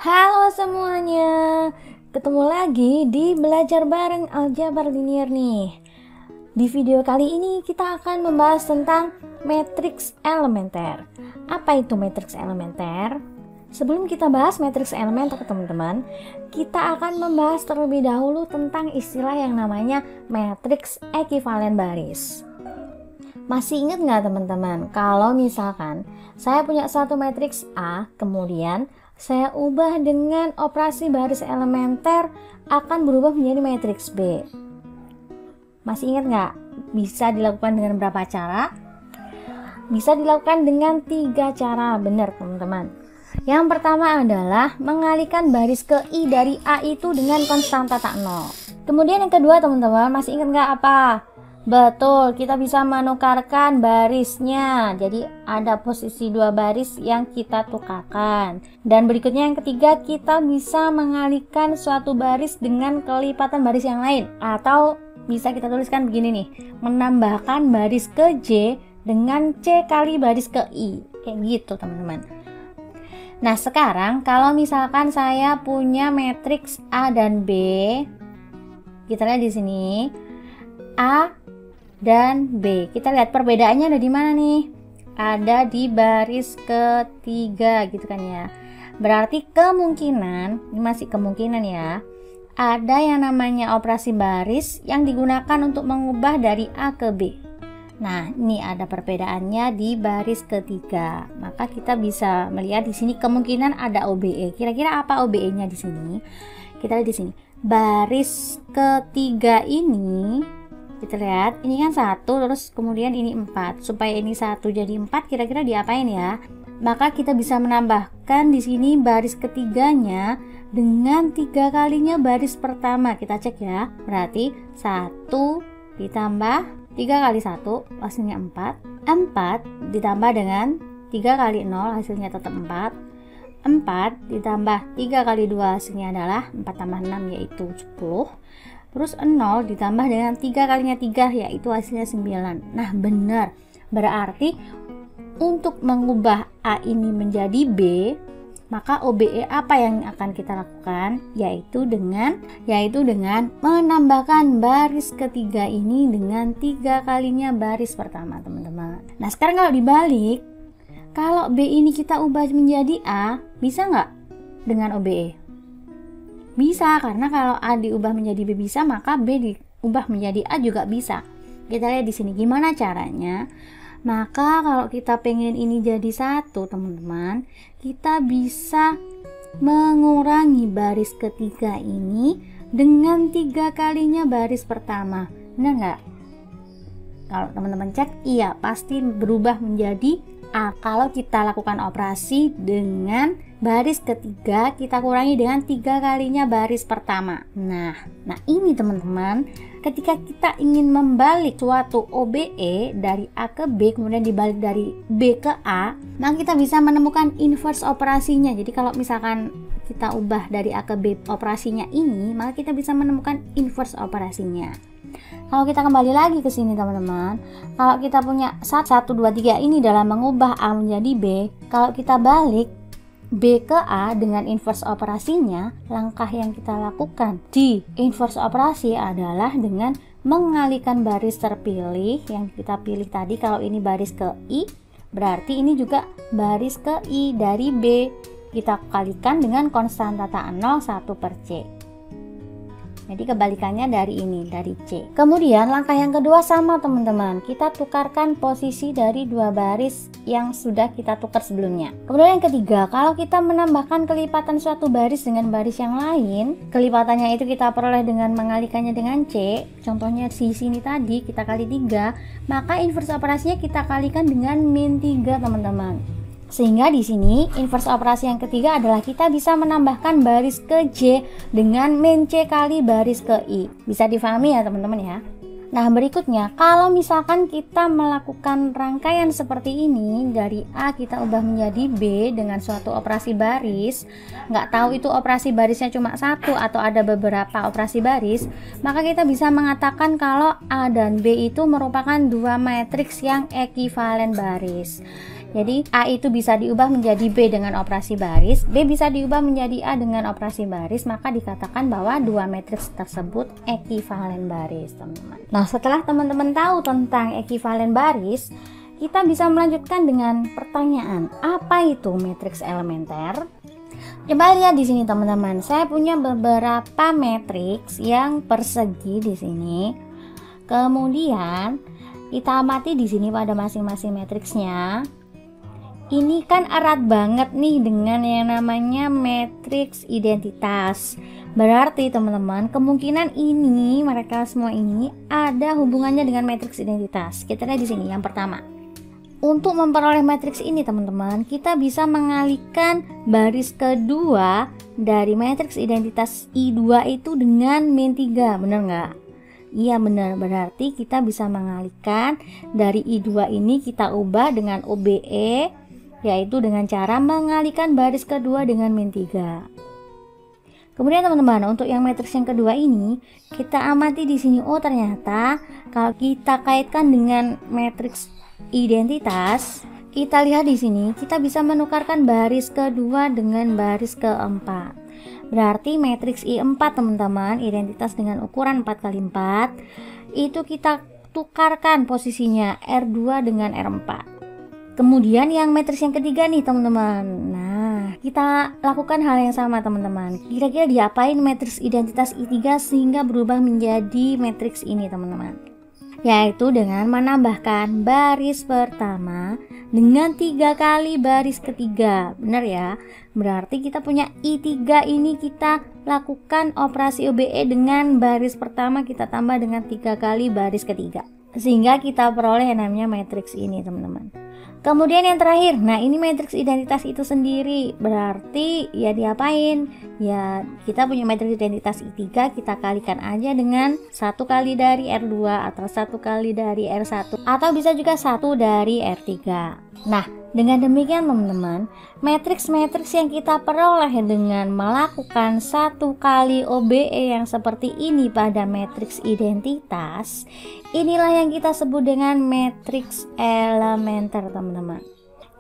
Halo semuanya, ketemu lagi di Belajar Bareng Aljabar Linier nih. Di video kali ini kita akan membahas tentang matriks elementer. Apa itu matriks elementer? Sebelum kita bahas matriks elementer teman-teman, kita akan membahas terlebih dahulu tentang istilah yang namanya matriks ekivalen baris. Masih ingat nggak teman-teman, kalau misalkan saya punya satu matriks A, kemudian saya ubah dengan operasi baris elementer akan berubah menjadi matriks B. Masih ingat nggak? Bisa dilakukan dengan berapa cara? Bisa dilakukan dengan 3 cara, benar teman-teman. Yang pertama adalah mengalihkan baris ke I dari A itu dengan konstanta tak nol. Kemudian yang kedua teman-teman, masih ingat nggak apa? Betul, kita bisa menukarkan barisnya. Jadi ada posisi 2 baris yang kita tukarkan. Dan berikutnya yang ketiga, kita bisa mengalihkan suatu baris dengan kelipatan baris yang lain. Atau bisa kita tuliskan begini nih, menambahkan baris ke J dengan C kali baris ke I. Kayak gitu teman-teman. Nah sekarang kalau misalkan saya punya matriks A dan B, kita lihat di sini A dan B. Kita lihat perbedaannya ada di mana nih? Ada di baris ketiga gitu kan ya. Berarti kemungkinan, ini masih kemungkinan ya, ada yang namanya operasi baris yang digunakan untuk mengubah dari A ke B. Nah, ini ada perbedaannya di baris ketiga. Maka kita bisa melihat di sini kemungkinan ada OBE. Kira-kira apa OBE-nya di sini? Kita lihat di sini. Baris ketiga ini kita lihat, ini kan 1, terus kemudian ini 4. Supaya ini 1 jadi 4, kira-kira diapain ya? Maka kita bisa menambahkan di sini baris ketiganya dengan 3 kalinya baris pertama. Kita cek ya. Berarti 1 ditambah 3 kali 1 hasilnya 4. 4 ditambah dengan 3 kali 0 hasilnya tetap 4. 4 ditambah 3 kali 2 hasilnya adalah 4 tambah 6 yaitu 10. Terus 0 ditambah dengan 3 kalinya 3 yaitu hasilnya 9. Nah benar, berarti untuk mengubah A ini menjadi B, maka OBE apa yang akan kita lakukan? Yaitu dengan menambahkan baris ketiga ini dengan 3 kalinya baris pertama teman-teman. Nah sekarang kalau dibalik, kalau B ini kita ubah menjadi A, bisa nggak dengan OBE? Bisa, karena kalau A diubah menjadi B bisa, maka B diubah menjadi A juga bisa. Kita lihat di sini gimana caranya. Maka kalau kita pengen ini jadi 1 teman-teman, kita bisa mengurangi baris ketiga ini dengan 3 kalinya baris pertama. Benar nggak? Kalau teman-teman cek, iya pasti berubah menjadi A. Kalau kita lakukan operasi dengan baris ketiga, kita kurangi dengan 3 kalinya baris pertama. Nah ini teman-teman, ketika kita ingin membalik suatu OBE dari A ke B, kemudian dibalik dari B ke A, maka kita bisa menemukan inverse operasinya. Jadi kalau misalkan kita ubah dari A ke B operasinya ini, maka kita bisa menemukan inverse operasinya. Kalau kita kembali lagi ke sini teman-teman, kalau kita punya 1, 2, 3 ini dalam mengubah A menjadi B, kalau kita balik B ke A dengan inverse operasinya, langkah yang kita lakukan di inverse operasi adalah dengan mengalihkan baris terpilih yang kita pilih tadi. Kalau ini baris ke I, berarti ini juga baris ke I dari B. Kita kalikan dengan konstanta tak nol 1 per C. Jadi kebalikannya dari ini, dari C. Kemudian langkah yang kedua sama teman-teman, kita tukarkan posisi dari 2 baris yang sudah kita tukar sebelumnya. Kemudian yang ketiga, kalau kita menambahkan kelipatan suatu baris dengan baris yang lain, kelipatannya itu kita peroleh dengan mengalihkannya dengan C. Contohnya di sini tadi kita kali 3, maka inverse operasinya kita kalikan dengan min 3 teman-teman. Sehingga di sini inverse operasi yang ketiga adalah kita bisa menambahkan baris ke J dengan min C kali baris ke I. Bisa difahami ya teman-teman ya. Nah berikutnya, kalau misalkan kita melakukan rangkaian seperti ini, dari A kita ubah menjadi B dengan suatu operasi baris, nggak tahu itu operasi barisnya cuma 1 atau ada beberapa operasi baris, maka kita bisa mengatakan kalau A dan B itu merupakan 2 matriks yang ekivalen baris. Jadi A itu bisa diubah menjadi B dengan operasi baris, B bisa diubah menjadi A dengan operasi baris, maka dikatakan bahwa dua matriks tersebut ekivalen baris, teman-teman. Nah, setelah teman-teman tahu tentang ekivalen baris, kita bisa melanjutkan dengan pertanyaan, apa itu matriks elementer? Coba lihat di sini, teman-teman. Saya punya beberapa matriks yang persegi di sini. Kemudian kita amati di sini pada masing-masing matriksnya. Ini kan erat banget nih dengan yang namanya matriks identitas. Berarti teman-teman, kemungkinan ini mereka semua ini ada hubungannya dengan matriks identitas. Kita lihat di sini yang pertama. Untuk memperoleh matriks ini, teman-teman, kita bisa mengalihkan baris kedua dari matriks identitas I2 itu dengan min 3, benar nggak? Iya benar, berarti kita bisa mengalihkan dari I2 ini kita ubah dengan OBE, yaitu dengan cara mengalihkan baris kedua dengan min 3. Kemudian teman-teman, untuk yang matriks yang kedua ini, kita amati di sini, oh ternyata kalau kita kaitkan dengan matriks identitas, kita lihat di sini, kita bisa menukarkan baris kedua dengan baris keempat. Berarti matriks I4, teman-teman, identitas dengan ukuran 4x4, itu kita tukarkan posisinya R2 dengan R4. Kemudian yang matriks yang ketiga nih, teman-teman. Nah, kita lakukan hal yang sama, teman-teman. Kira-kira diapain matriks identitas I3 sehingga berubah menjadi matriks ini, teman-teman? Yaitu dengan menambahkan baris pertama dengan 3 kali baris ketiga. Benar ya? Berarti kita punya I3 ini kita lakukan operasi OBE dengan baris pertama kita tambah dengan 3 kali baris ketiga. Sehingga kita peroleh yang namanya matriks ini, teman-teman. Kemudian yang terakhir, nah ini matriks identitas itu sendiri. Berarti ya diapain? Ya kita punya matriks identitas I3, kita kalikan aja dengan 1 kali dari R2 atau 1 kali dari R1, atau bisa juga 1 dari R3. Nah, dengan demikian teman-teman, matriks-matriks yang kita peroleh dengan melakukan 1 kali OBE yang seperti ini pada matriks identitas, inilah yang kita sebut dengan matriks elementer, teman-teman.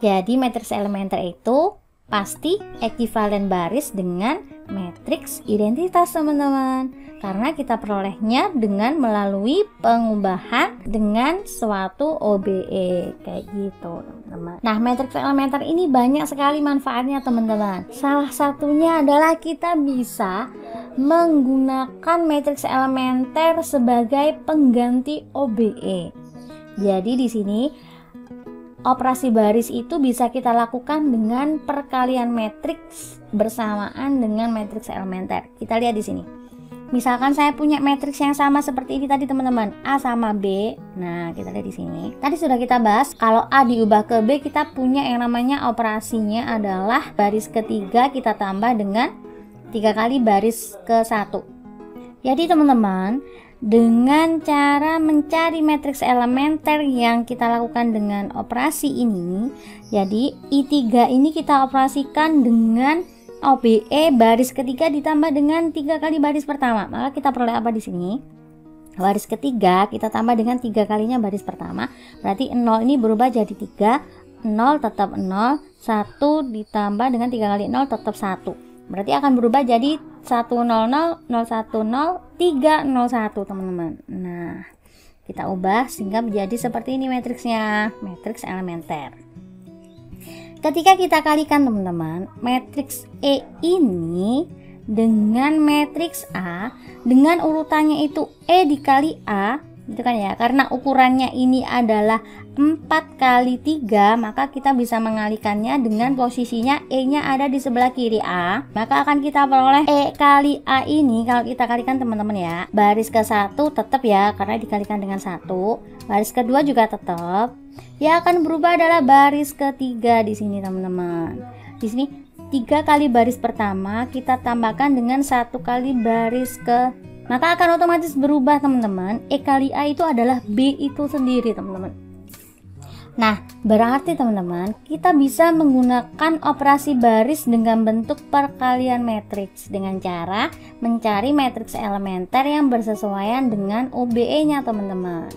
Jadi matriks elementer itu pasti ekivalen baris dengan matriks identitas, teman-teman, karena kita perolehnya dengan melalui pengubahan dengan suatu OBE kayak gitu, teman-teman. Nah, matriks elementer ini banyak sekali manfaatnya, teman-teman. Salah satunya adalah kita bisa menggunakan matriks elementer sebagai pengganti OBE. Jadi di sini operasi baris itu bisa kita lakukan dengan perkalian matriks bersamaan dengan matriks elementer. Kita lihat di sini. Misalkan saya punya matriks yang sama seperti ini tadi, teman-teman, A sama B. Nah, kita lihat di sini. Tadi sudah kita bahas kalau A diubah ke B, kita punya yang namanya operasinya adalah baris ketiga kita tambah dengan 3 kali baris ke-1. Jadi teman-teman, dengan cara mencari matriks elementer yang kita lakukan dengan operasi ini, jadi I3 ini kita operasikan dengan OBE baris ketiga ditambah dengan 3 kali baris pertama. Maka kita peroleh apa di sini? Baris ketiga kita tambah dengan 3 kalinya baris pertama. Berarti 0 ini berubah jadi 3, 0 tetap 0, 1 ditambah dengan 3 kali 0 tetap 1. Berarti akan berubah jadi 100, 010, 301, teman-teman. Nah, kita ubah sehingga menjadi seperti ini matriksnya, matriks elementer. Ketika kita kalikan, teman-teman, matriks E ini dengan matriks A dengan urutannya itu E dikali A, gitu kan ya, karena ukurannya ini adalah 4 kali 3, maka kita bisa mengalihkannya dengan posisinya E nya ada di sebelah kiri A, maka akan kita peroleh E kali A ini. Kalau kita kalikan, teman-teman ya, baris ke-1 tetap ya, karena dikalikan dengan 1, baris kedua juga tetap ya, akan berubah adalah baris ketiga di sini, teman-teman. Di sini 3 kali baris pertama kita tambahkan dengan 1 kali baris ke, maka akan otomatis berubah, teman-teman. E kali A itu adalah B itu sendiri, teman-teman. Nah, berarti teman-teman, kita bisa menggunakan operasi baris dengan bentuk perkalian matriks dengan cara mencari matriks elementer yang bersesuaian dengan OBE-nya, teman-teman.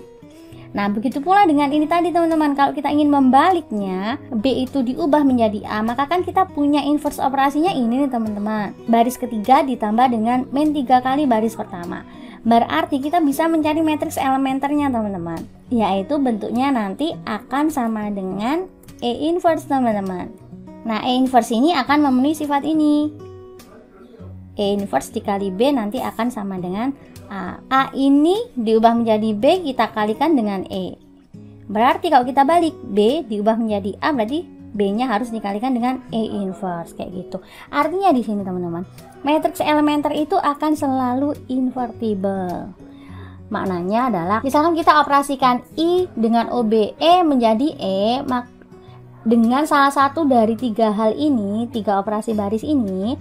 Nah, begitu pula dengan ini tadi teman-teman. Kalau kita ingin membaliknya, B itu diubah menjadi A, maka kan kita punya inverse operasinya ini nih teman-teman. Baris ketiga ditambah dengan min 3 kali baris pertama. Berarti kita bisa mencari matriks elementernya teman-teman, yaitu bentuknya nanti akan sama dengan E inverse teman-teman. Nah, E inverse ini akan memenuhi sifat ini. E inverse dikali B nanti akan sama dengan A. A ini diubah menjadi B, kita kalikan dengan E. Berarti kalau kita balik, B diubah menjadi A, berarti B-nya harus dikalikan dengan E inverse, kayak gitu. Artinya di sini teman-teman, matriks elementer itu akan selalu invertible. Maknanya adalah, misalkan kita operasikan I dengan OBE menjadi E, dengan salah satu dari tiga hal ini, tiga operasi baris ini,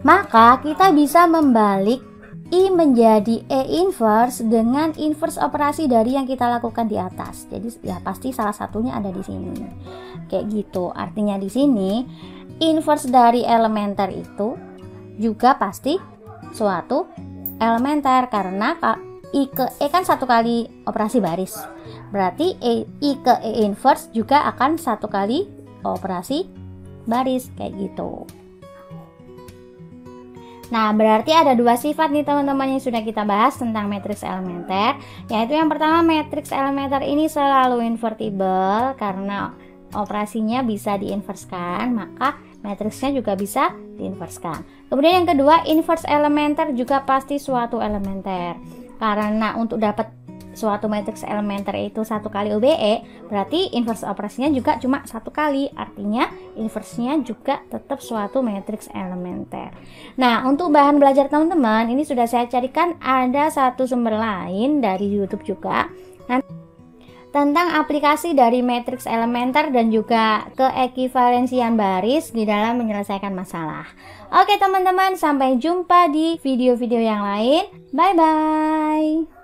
maka kita bisa membalik I menjadi E inverse dengan inverse operasi dari yang kita lakukan di atas. Jadi ya pasti salah satunya ada di sini. Kayak gitu. Artinya di sini inverse dari elementer itu juga pasti suatu elementer, karena I ke E kan satu kali operasi baris. Berarti I ke E inverse juga akan satu kali operasi baris, kayak gitu. Nah, berarti ada dua sifat nih teman-teman yang sudah kita bahas tentang matriks elementer, yaitu yang pertama, matriks elementer ini selalu invertible karena operasinya bisa diinverskan, maka matriksnya juga bisa diinverskan. Kemudian yang kedua, inverse elementer juga pasti suatu elementer. Karena untuk dapat suatu matriks elementer itu satu kali OBE, berarti inverse operasinya juga cuma satu kali, artinya inverse-nya juga tetap suatu matriks elementer. Nah, untuk bahan belajar teman-teman, ini sudah saya carikan ada satu sumber lain dari YouTube juga tentang aplikasi dari matriks elementer dan juga keekivalensian baris di dalam menyelesaikan masalah. Oke teman-teman, sampai jumpa di video-video yang lain. Bye-bye.